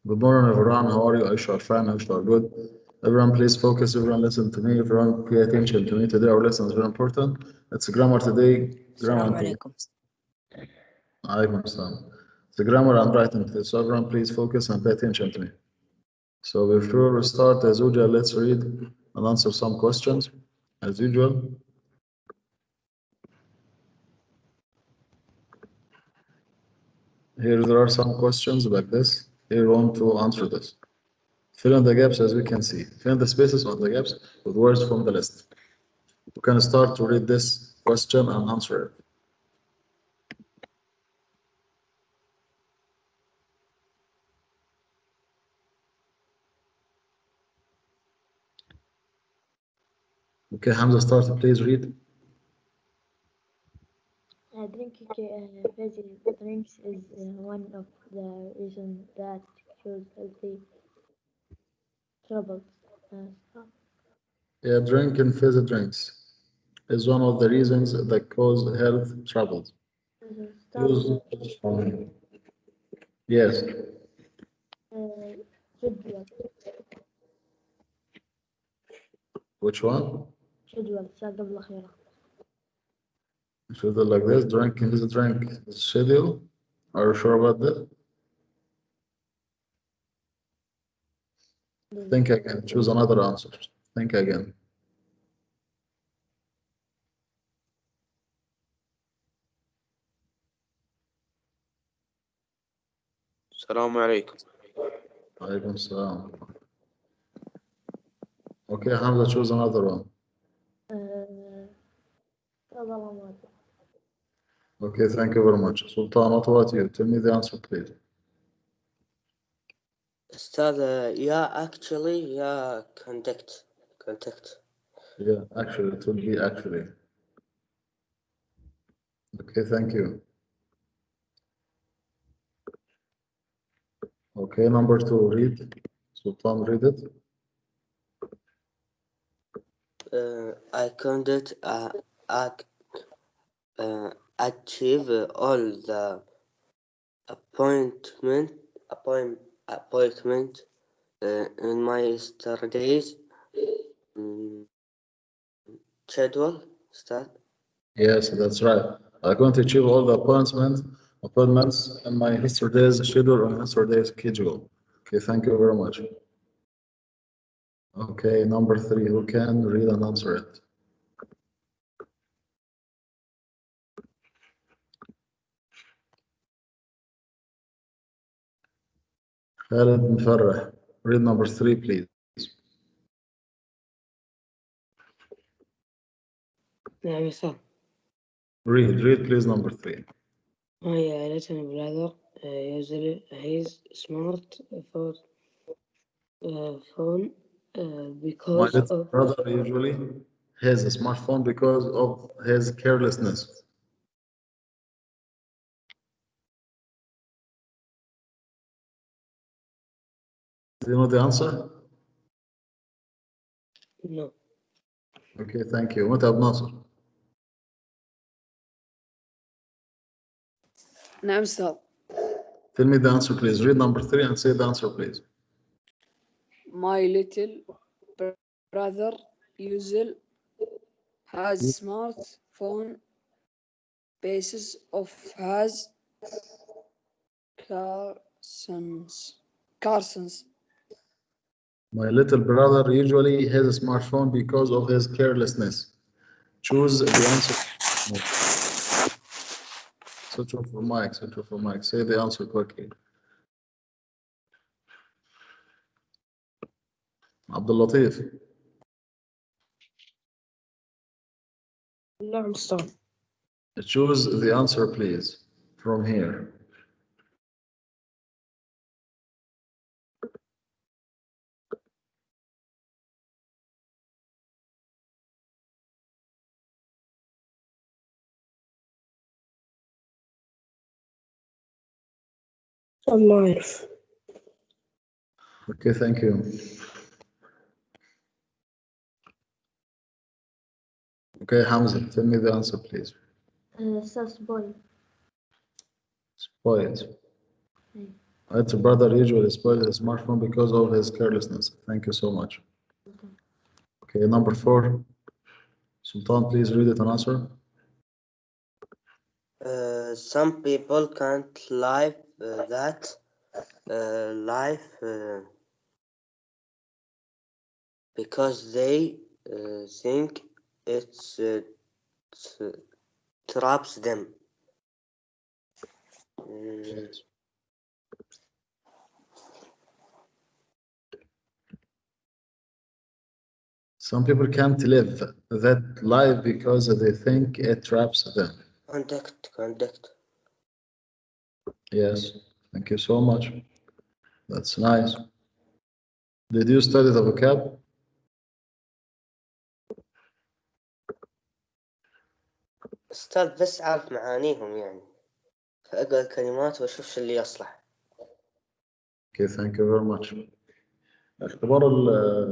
Good morning, everyone. How are you? I you are fine. I you are good. Everyone, please focus. Everyone, listen to me. Everyone, pay attention to me. Today, our lesson is very important. It's grammar today. السلام Grammar. عليكم. Alaikum salam. It's grammar and writing today. So, everyone, please focus and pay attention to me. So, before we start, as usual, let's read and answer some questions. As usual. Here, there are some questions like this. Here, we want to answer this. Fill in the gaps as we can see. Fill in the spaces on the gaps with words from the list. You can start to read this question and answer it. Okay, Hamza, start. Please read. Drinking fizzy drinks is one of the reasons that cause healthy troubles. Yeah, drinking fizzy drinks is one of the reasons that cause health troubles. Start Yes. جدول Which one? الساعة قبل الأخيرة. Should it like this? Drinking fizzy drink schedule? Are you sure about that? Think again. Choose another answer. Think again. السلام عليكم. Alaikum salam. Okay, Hamza, choose another one. والله ما أدري. Okay, thank you very much. Sultan, what about you? Tell me the answer, please. أستاذ actually contact. Yeah, actually, it will be actually. Okay, thank you. Okay, number 2, read. Sultan, read it. I couldn't achieve all the appointment in my yesterday's schedule. Start. Yes, that's right. I'm going to achieve all the appointments in my yesterday's schedule on yesterday's schedule. Okay, thank you very much. Okay, number 3, who can read and answer it? Khalid Mufarrah, read number 3, please. نعم يا سام. Read please number 3. My little brother usually his smartphone phone My because little of brother usually has a smartphone because of his carelessness. Do you know the answer? no. Okay, thank you. What about Nasser? نعم أستاذ. Tell me the answer, please. Read number 3 and say the answer, please. My little brother usually has smartphone basis of has Carson's. My little brother usually has a smartphone because of his carelessness. Choose the answer. No. Switch off your mic, switch off your mic. Say the answer quickly. Abdul Latif. نعم أستاذ. Choose the answer, please, from here. ما أعرف. Okay, thank you. Okay, Hamza, tell me the answer, please. أستاذ بوي. Spoiled. Its brother usually spoils his smartphone because of his carelessness. Thank you so much. Okay, number 4. Sultan, please read it and answer. Some people can't live that life because they think it's t- traps them. Mm, Some people can't live that life because they think it traps them. conduct. Yes, thank you so much. That's nice. Did you study the vocab? أستاذ بس أعرف معانيهم يعني فأقرأ الكلمات وأشوف شو اللي يصلح. Okay, thank you very much. اختبار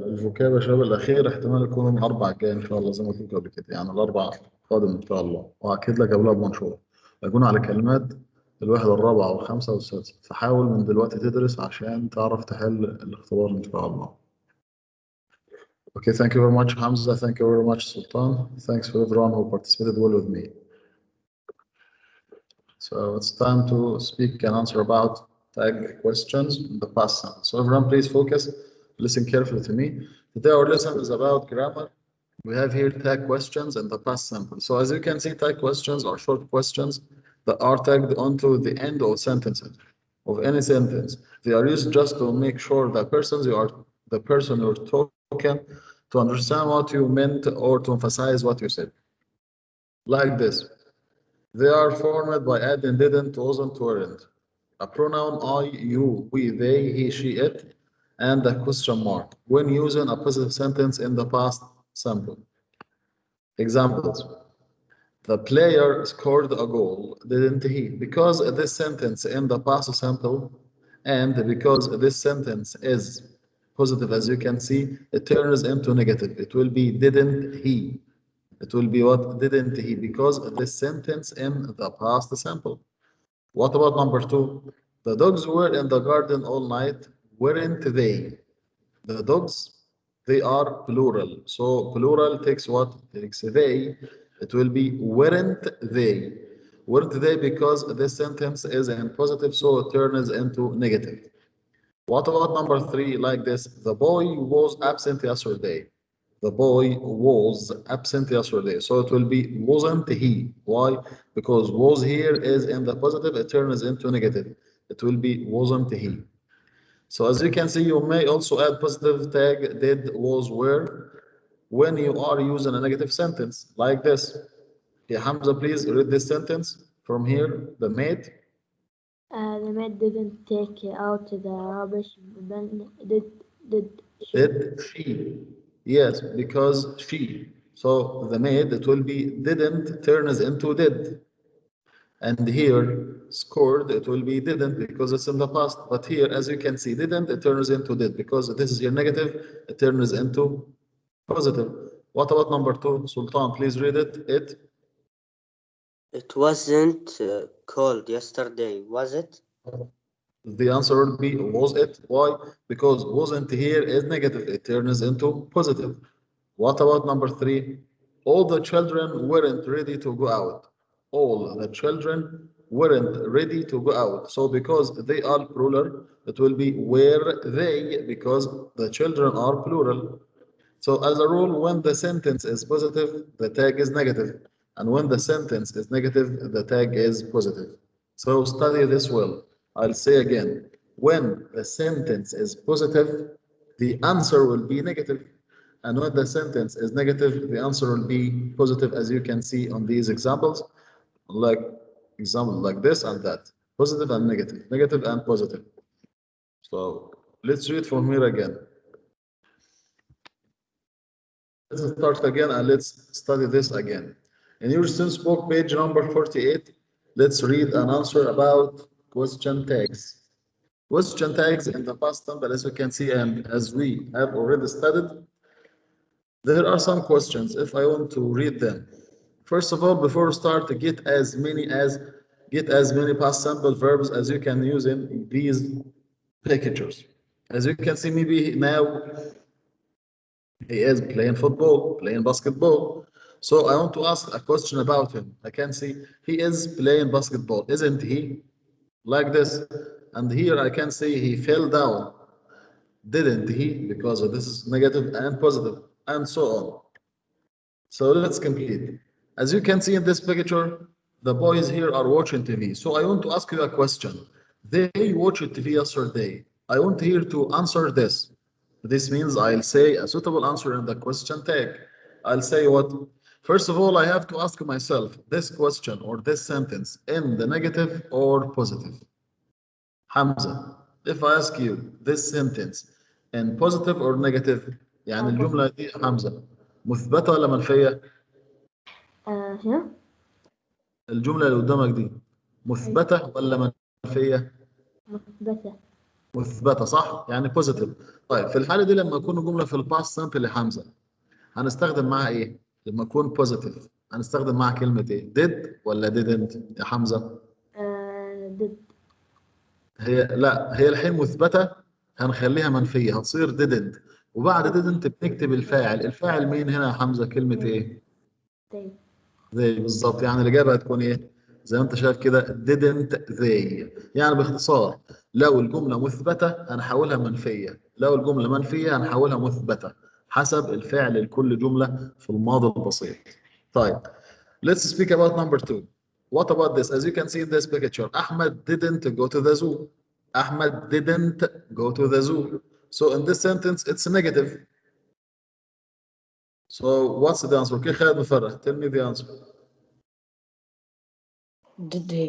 الفوكاب يا شباب الأخير احتمال يكون من 4 الجاي إن شاء الله زي ما قلت قبل كده، يعني الأربع قادم إن شاء الله، وأكيد لك قبلها بمنشور. هيكون على كلمات الواحد الرابعة والخامسة والسادسة، فحاول من دلوقتي تدرس عشان تعرف تحل الاختبار إن شاء الله. Okay, thank you very much, Hamza. Thank you very much, Sultan. Thanks for everyone who participated well with me. So it's time to speak and answer about tag questions in the past tense. So everyone please focus, listen carefully to me. Today our lesson is about grammar. We have here tag questions in the past simple. So as you can see, tag questions are short questions that are tagged onto the end of sentences, of any sentence. They are used just to make sure that the person you're talking to understand what you meant or to emphasize what you said. Like this. They are formed by adding didn't, wasn't, weren't. A pronoun I, you, we, they, he, she, it, and a question mark when using a positive sentence in the past simple. Examples. The player scored a goal, didn't he? Because this sentence in the past simple and because this sentence is positive, as you can see, it turns into negative. It will be didn't he. It will be what? Didn't he? Because this sentence in the past simple. What about number 2? The dogs were in the garden all night, weren't they? The dogs, they are plural. So plural takes what? Takes they. It will be weren't they. Weren't they because this sentence is in positive, so it turns into negative. What about number 3? Like this, the boy was absent yesterday. The boy was absent yesterday. So it will be wasn't he. Why? Because was here is in the positive, it turns into negative. It will be wasn't he. So as you can see, you may also add positive tag did, was, were when you are using a negative sentence like this. Yeah, Hamza, please read this sentence from here. The maid The maid didn't take out the rubbish bin, did she? did she. Yes, because she. So the maid, it will be didn't turns into did. And here, scored, it will be didn't because it's in the past. But here, as you can see, didn't, it turns into did because this is your negative, it turns into positive. What about number 2? Sultan, please read it. It wasn't cold yesterday, was it? The answer would be was it? Why? Because wasn't here is negative. It turns into positive. What about number 3? All the children weren't ready to go out. All the children weren't ready to go out. So because they are plural, it will be were they because the children are plural. So as a rule, when the sentence is positive, the tag is negative. And when the sentence is negative, the tag is positive. So study this well. I'll say again, when the sentence is positive, the answer will be negative. And when the sentence is negative, the answer will be positive, as you can see on these examples, like example like this and that. Positive and negative, negative and positive. So let's read from here again. Let's start again and let's study this again. In your student's book, page number 48, let's read an answer about question tags. Question tags in the past tense, as you can see, and as we have already studied, there are some questions if I want to read them. First of all, before we start, get as many as Get as many past simple verbs as you can use in these pictures. As you can see, maybe now he is playing football, playing basketball. So I want to ask a question about him. I can see he is playing basketball, isn't he? Like this. And here I can see he fell down, didn't he? Because this is negative and positive, and so on. So let's complete. As you can see in this picture, the boys here are watching TV. So I want to ask you a question. They watched TV yesterday. I want here to answer this. This means I'll say a suitable answer in the question tag. I'll say what? First of all, I have to ask myself this question or this sentence in the negative or positive. Hamza, if I ask you this sentence in positive or negative, يعني الجملة دي حمزة مثبتة ولا منفية؟ هنا الجملة اللي قدامك دي مثبتة ولا منفية؟ مثبتة. مثبتة صح؟ يعني بوزيتيف. طيب في الحالة دي لما يكون الجملة في الباست سامبل لحمزة هنستخدم معاها إيه؟ لما يكون بوزيتيف هنستخدم معاها كلمة إيه؟ did ولا didn't يا حمزة؟ did. لا هي الحين مثبتة هنخليها منفية هتصير didn't وبعد didn't بنكتب الفاعل مين هنا يا حمزة كلمة إيه؟ they. زي بالظبط يعني الإجابة هتكون إيه؟ زي ما أنت شايف كده didn't they يعني باختصار لو الجملة مثبتة هنحولها منفية لو الجملة منفية هنحولها مثبتة حسب الفعل لكل جملة في الماضي البسيط. طيب let's speak about number two. What about this? As you can see in this picture, Ahmed didn't go to the zoo. Ahmed didn't go to the zoo. So in this sentence, it's negative. So what's the answer? Okay, Khaled Mufarrah, tell me the answer. Did he?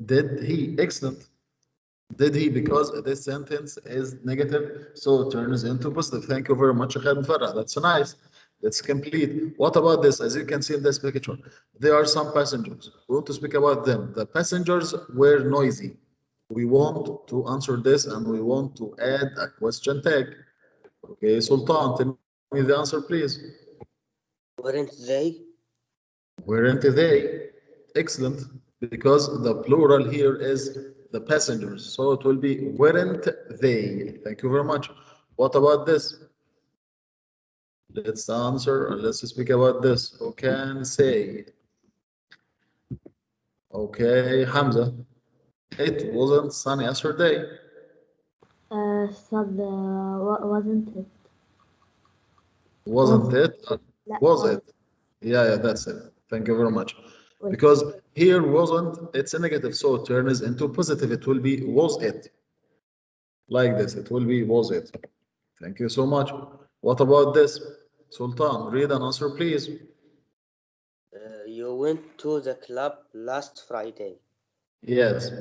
Did he? Excellent. Did he? Because this sentence is negative, so it turns into positive. Thank you very much, Khaled Mufarrah. That's nice. That's complete. What about this? As you can see in this picture, there are some passengers. We want to speak about them. The passengers were noisy. We want to answer this and we want to add a question tag. Okay, Sultan, tell me the answer, please. weren't they? Weren't they? Excellent. Because the plural here is the passengers. So it will be weren't they? Thank you very much. What about this? Let's answer or let's speak about this. Who can say? Okay, Hamza. It wasn't sunny yesterday. صد wasn't it. Wasn't it? لا Was it? Yeah, that's it. Thank you very much. was. Because here wasn't, it's a negative, so it turns into positive. It will be was it. Like this, it will be was it. Thank you so much. What about this? Sultan, read an answer, please. You went to the club last Friday. Yes.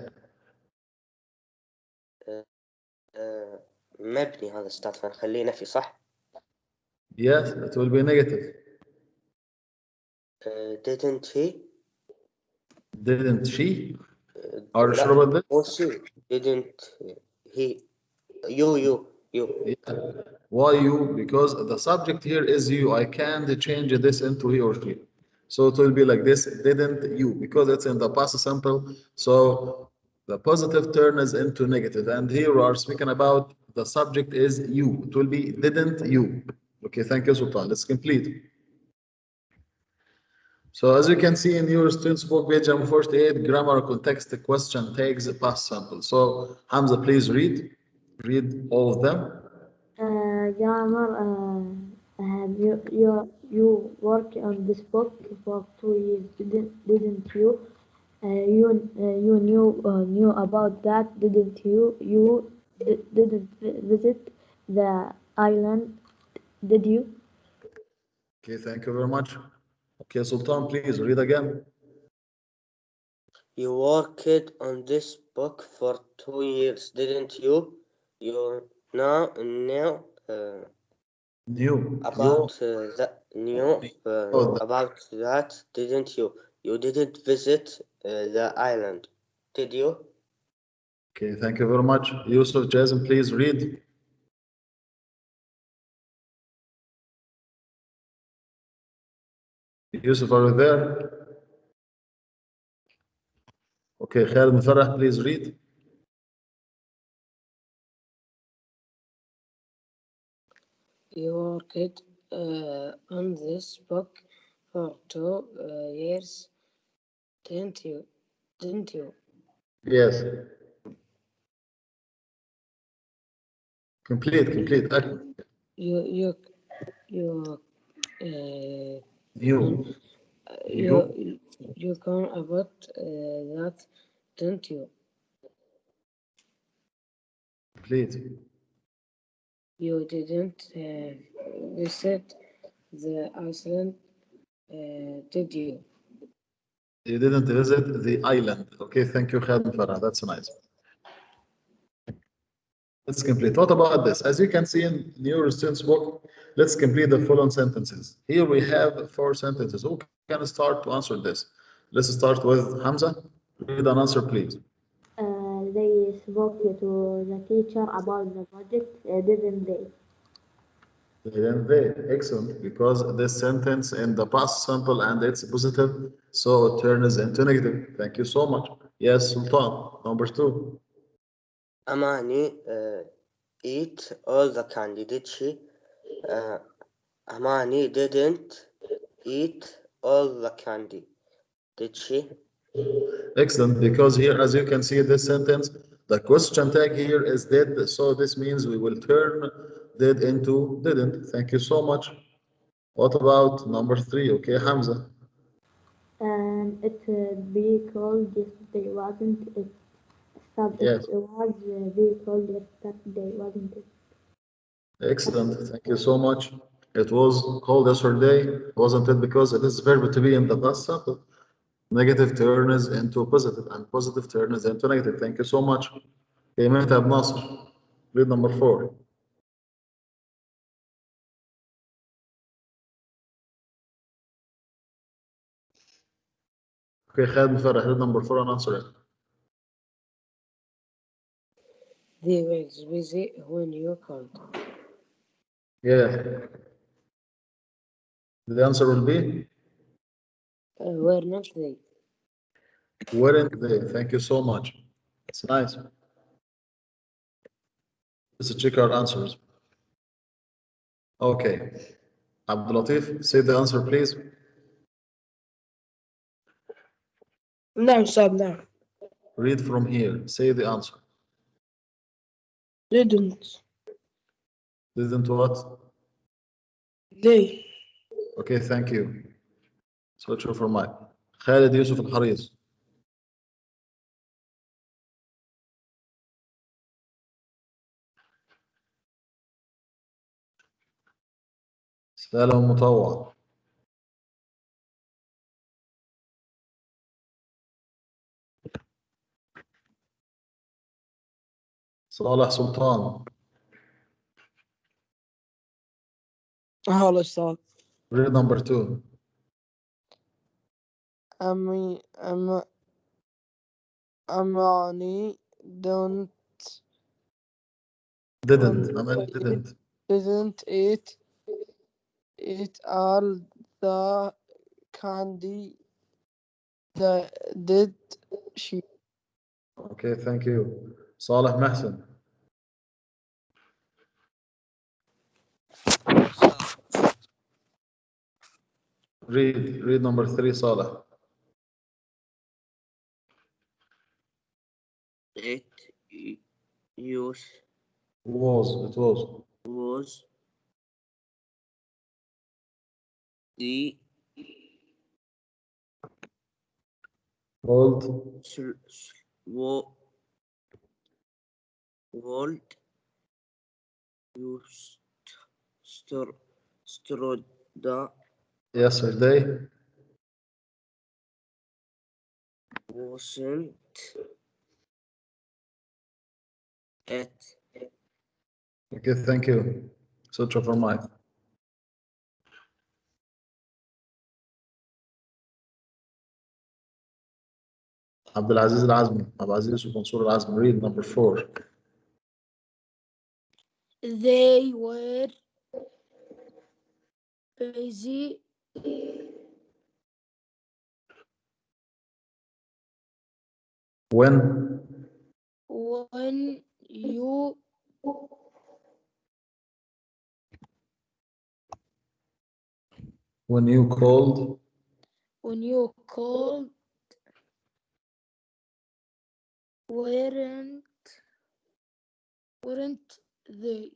مبني هذا استاذ فنخليه نفي صح؟ Yes, it will be negative. didn't he? Didn't she? Are you لا sure about مو she. didn't he? you. this? Yeah. Why you? Because the subject here is you. I can't change this into he or she. So it will be like this, didn't you? Because it's in the past simple. So the positive turns into negative. And here we are speaking about the subject is you. It will be didn't you. Okay, thank you, Sultan. Let's complete. So as you can see in your student's book, page number 48, grammar context question takes past sample. So Hamza, please read all of them. Grammar. Have you worked on this book for 2 years? Didn't you? You knew about that, didn't you? You didn't visit the island, did you? Okay, thank you very much. Okay, Sultan, please read again. You worked on this book for 2 years, didn't you? You know New. about that, Oh, about that, didn't you? You didn't visit the island, did you? okay, thank you very much. Yusuf, Jason, please read. Yusuf, are you there? Okay, Khalid Mufarrah, please read. You worked on this book for 2 years, didn't you? Didn't you? Yes. Complete. You you you uh, con You. you You. you con about that, didn't you? Complete. You didn't visit the Iceland, did you? You didn't visit the island. Okay, thank you, Khalid Mufarrah. That's nice. Let's complete. What about this? As you can see in your student's book, let's complete the following sentences. Here we have 4 sentences. Who can start to answer this? Let's start with Hamza. Read an answer, please. They spoke to the teacher about the project, didn't they? Then they, excellent, because this sentence in the past simple and it's positive, so it turns into negative. Thank you so much. Yes, Sultan. Number 2. Amani eat all the candy, did she? Uh, Amani didn't eat all the candy, did she? Excellent, because here, as you can see this sentence, the question tag here is did, so this means we will turn did into didn't. Thank you so much. What about number 3? Okay, Hamza. And it be cold yesterday, wasn't it? Stop, it Yes, was very cold yesterday, wasn't it? excellent. Thank you so much. It was cold yesterday, wasn't it? Because it is verb to be in the past simple. Negative turns into positive, and positive turns into negative. Thank you so much. Okay, Mehtab Nasr. Read number 4. Okay, Khalid Mufarrah, read number 4 and answer it. They were busy when you called. Yeah, the answer will be Were not they? weren't they? Thank you so much. It's nice. Let's check our answers. Okay, Abdul Latif, say the answer, please. نعم أستاذ نعم. Read from here. Say the answer. Didn't Didn't what? they? Okay, thank you. Switch over mic. Khalid Yusuf Al Haris. سالم مطوع. صالح سلطان. هلا أستاذ. Read number 2. أمي أماني don't Didn't. Amal didn't. didn't eat all the candy, did she? Okay, thank you. Saleh Mahsen. Read number 3, Saleh. It use It was. was the Old. world used Stroda Yesterday. wasn't it? Okay, thank you. Switch over mic. عبد العزيز العزمي. عبد العزيز يوسف منصور العزمي. Read number 4. They were busy When when you when you called called weren't they?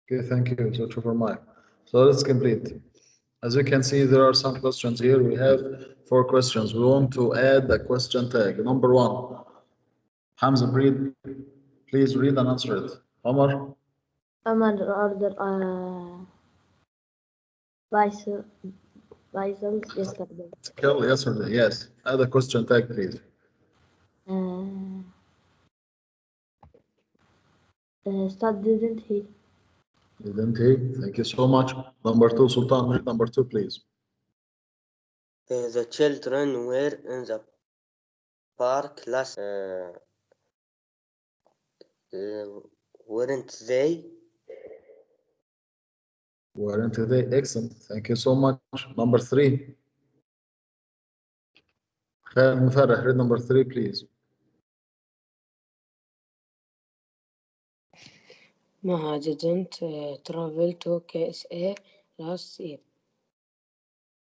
Okay, thank you. Switch over mic. So let's complete. As you can see, there are some questions here. We have 4 questions. We want to add a question tag. Number 1. Hamza, please read and answer it. Omar, Amar ordered bicycles yesterday. kill yesterday. Yes. Add a question tag, please. Uh, Start didn't he? Didn't he? Thank you so much. Number 2, Sultan, read number 2, please. The children were in the park last. Weren't they? Weren't they? Excellent. Thank you so much. Number 3. Khaled Mufarrah, read number 3, please. Maha didn't travel to KSA last year.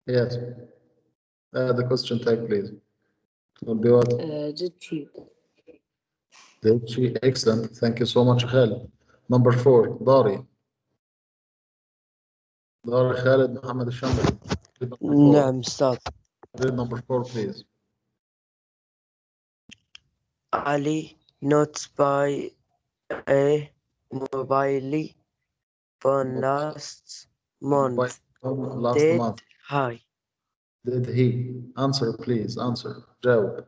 Yes. Add the question tag, please. Will be what? Did she? Did she? Excellent. Thank you so much, Khaled. Number 4, Dari. Dari Khaled Muhammad Al-Shamri. Read number 4. نعم أستاذ. Read number 4, please. Ali not buy a mobile phone last month. Last Did month. hi. Did he? Answer, please. Answer. جاوب.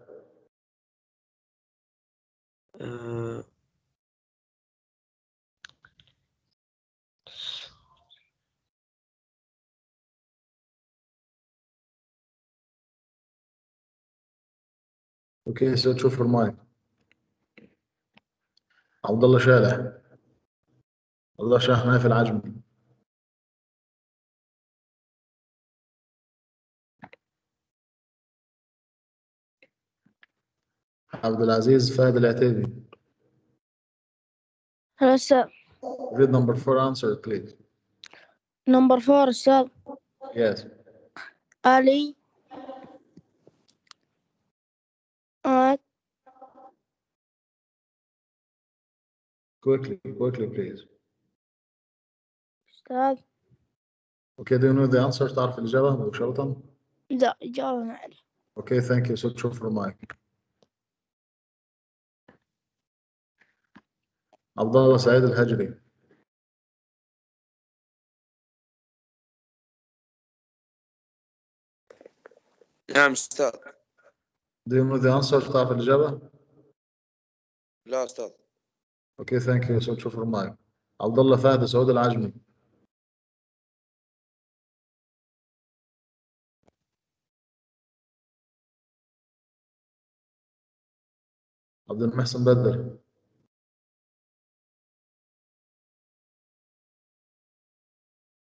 اوكي تشوف المايك. عبد الله شالح. عبد الله شالح نايف العجمي. عبد العزيز فهد العتيبي. Hello, sir. Read number 4, answer please. Number 4, sir. Yes. Ali at Quickly, please. أستاذ. Okay, do you know the answer? تعرف الإجابة مباشرة؟ لا، إجابة ما أعرف. Okay, thank you. Switch off your mic. عبد الله سعيد الهجري. نعم أستاذ. Do you know the answer? تعرف الإجابة؟ لا أستاذ. Okay, thank you. Switch off your mic. عبد الله فهد سعود العجمي. عبد المحسن بدر.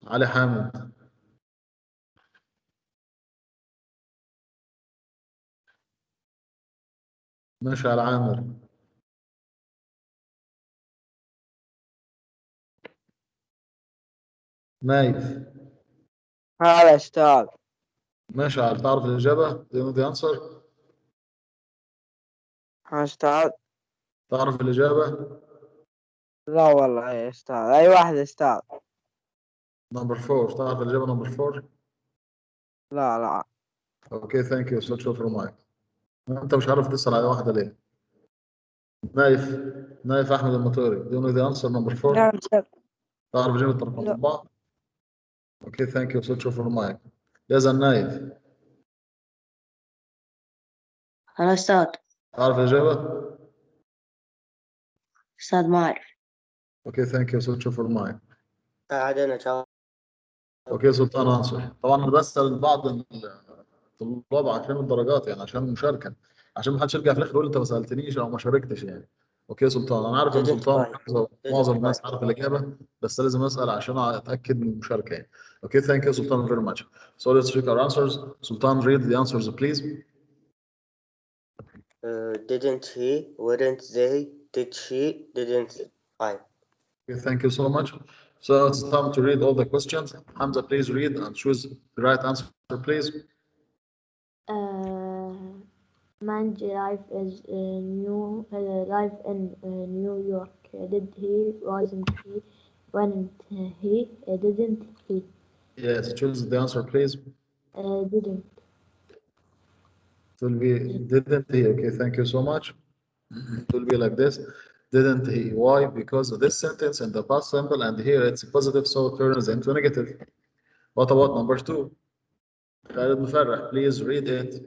علي حامد. مشعل عامر. نايف. هلا أستاذ. مشعل تعرف الإجابة؟ Do you know the answer؟ ها أستاذ. تعرف الإجابة؟ لا والله يا أستاذ. أي واحد أستاذ. Number 4. تعرف الإجابة number 4؟ لا. Okay, thank you. Switch off your mic. أنت مش عارف تسأل على واحدة ليه؟ نايف أحمد المطوري. Do you know the answer number 4؟ نعم سر. تعرف إجابة رقم 4؟ Okay, thank you. Switch off your mic. يا نايف. هلا أستاذ. تعرف الإجابة؟ أستاذ ما أعرف. Okay, thank you. Switch off your mic. عاد أنا جاوب. Okay, سلطان أنصر. طبعا أنا بسأل بعض الطلاب عشان الدرجات، يعني عشان المشاركة، عشان ما حدش يرجع في الآخر يقول أنت ما سألتنيش أو ما شاركتش يعني. اوكي سلطان، انا عارف ان Didn't سلطان buy. معظم Didn't الناس buy. عارف الاجابه، بس لازم اسال عشان اتاكد من المشاركه يعني. اوكي ثانك يو سلطان very much. So let's check our answers. Sultan, read the answers please. Didn't he? Weren't they? Did she? Didn't I? Okay, thank you so much. So it's time to read all the questions. Hamza, please read and choose the right answer, please. Uh, Man's life is new life in New York. Did he? Wasn't he? Wasn't he? Didn't he? Yes, choose the answer, please. Didn't. It will be didn't he? Okay, thank you so much. It will be like this. Didn't he? Why? Because of this sentence in the past simple and here it's positive, so it turns into negative. What about number two? Khalid Mufarrah, please read it.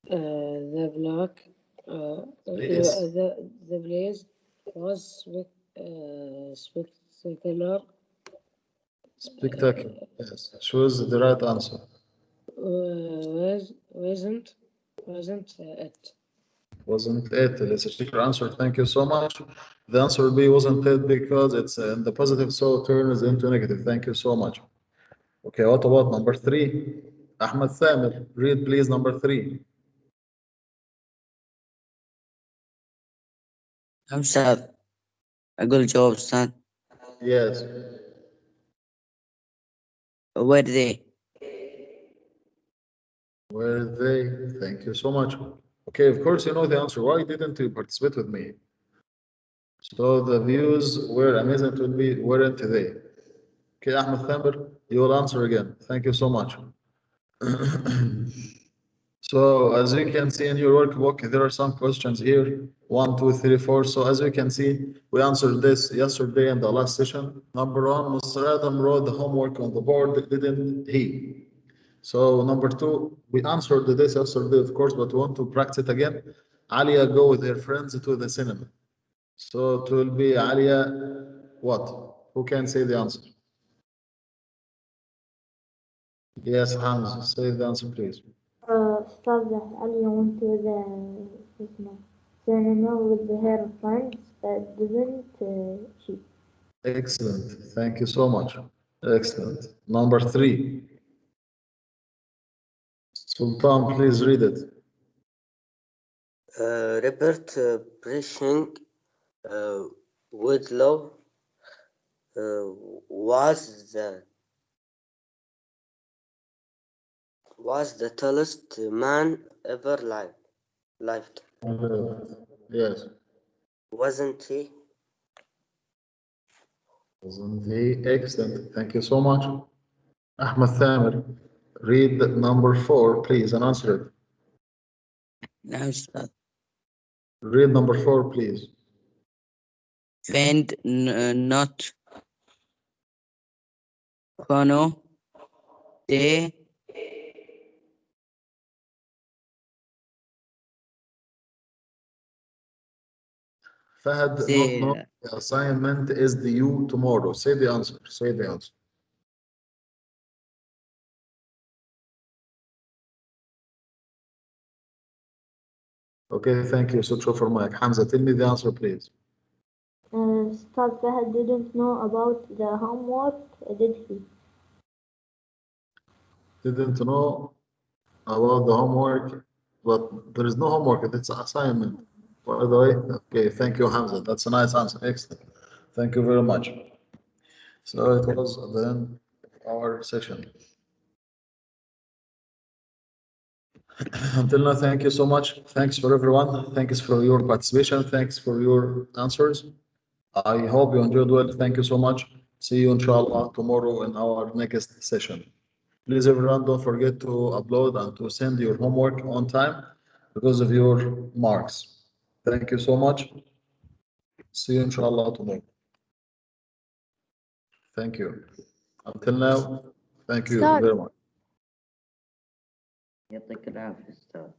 The block, Yes. the place was spectacular. Spectacular. Yes. Choose the right answer. Wasn't it? Wasn't it? Let's check your answer. Thank you so much. The answer will be wasn't it because it's in the positive, so it turns into negative. Thank you so much. Okay, what about number three? Ahmed Thamir, read please number three. أمثال أقول جواب أستاذ. Yes. Were they? Were they? Thank you so much. Okay, of course you know the answer. Why didn't you participate with me? So the views were amazing. It will be weren't they? Okay, Ahmed Thamir, you will answer again. Thank you so much. So as you can see in your workbook, there are some questions here. One, two, three, four. So as you can see, we answered this yesterday in the last session. Number one, Mr. Adam wrote the homework on the board, didn't he? So number two, we answered this yesterday, of course, but we want to practice it again. Alia go with her friends to the cinema. So it will be Alia, what? Who can say the answer? Yes, Hamza, say the answer, please. أستاذ علي went to the cinema with her friends, but didn't she? Excellent. Thank you so much. Excellent. Number three. Sultan, please read it. Robert Brishing Woodlow was the tallest man ever lived. Yes. Wasn't he? Wasn't he? Excellent. Thank you so much. Ahmed Thamir, read number four, please, and answer it. نعم أستاذ. Read number four, please. Find not Kono de Fahad not know the the assignment is due tomorrow. Say the answer. Say the answer. Okay, thank you. Switch off your mic. Hamza, tell me the answer, please. Ustad Fahad didn't know about the homework, did he? Didn't know about the homework, but there is no homework. It's an assignment. By the way, okay, thank you, Hamza. That's a nice answer. Excellent. Thank you very much. So it was the end of our session. Until now, thank you so much. Thanks for everyone. Thanks for your participation. Thanks for your answers. I hope you enjoyed well. Thank you so much. See you, inshallah, tomorrow in our next session. Please, everyone, don't forget to upload and to send your homework on time because of your marks. Thank you so much. See you, inshallah, tomorrow. Thank you. Until now, thank you Ustad. very much. يعطيك العافية أستاذ.